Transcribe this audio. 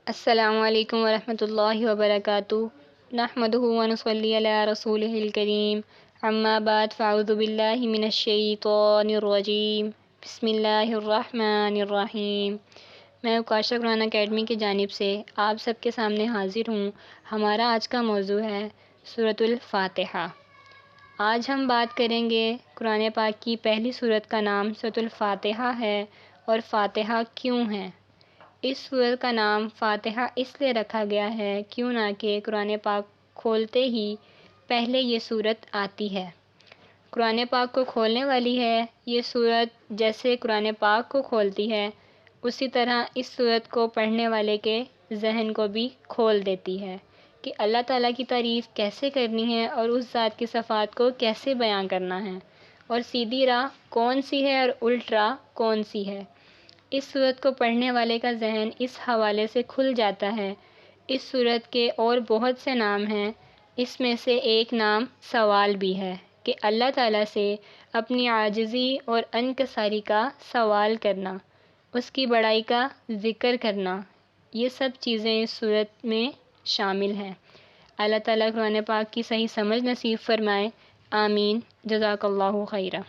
السلام علیکم ورحمۃ اللہ وبرکاتہ نحمده ونصلی علی رسولہ الکریم اما بعد فاعوذ باللہ من الشیطان الرجیم بسم اللہ الرحمن الرحیم۔ میں اکاشا قرآن اکیڈمی کی جانب سے آپ سب کے سامنے حاضر ہوں۔ ہمارا آج کا موضوع ہے سورۃ الفاتحہ۔ آج ہم بات کریں گے قرآن پاک کی پہلی سورت کا نام سورۃ الفاتحہ ہے اور فاتحہ کیوں ہے۔ اس سورت کا نام فاتحہ اس لیے رکھا گیا ہے کیوں نہ کہ قرآن پاک کھولتے ہی پہلے یہ سورت آتی ہے۔ قرآن پاک کو کھولنے والی ہے یہ سورت، جیسے قرآن پاک کو کھولتی ہے اسی طرح اس سورت کو پڑھنے والے کے ذہن کو بھی کھول دیتی ہے کہ اللہ تعالیٰ کی تعریف کیسے کرنی ہے اور اس ذات کی صفات کو کیسے بیان کرنا ہے، اور سیدھی راہ کون سی ہے اور الٹ راہ کون سی ہے۔ اس سورت کو پڑھنے والے کا ذہن اس حوالے سے کھل جاتا ہے۔ اس سورت کے اور بہت سے نام ہیں، اس میں سے ایک نام سوال بھی ہے کہ اللہ تعالیٰ سے اپنی عاجزی اور انکساری کا سوال کرنا، اس کی بڑائی کا ذکر کرنا، یہ سب چیزیں اس سورت میں شامل ہیں۔ اللہ تعالیٰ قرآن پاک کی صحیح سمجھ نصیب فرمائے، آمین۔ جزاک اللہ خیرہ۔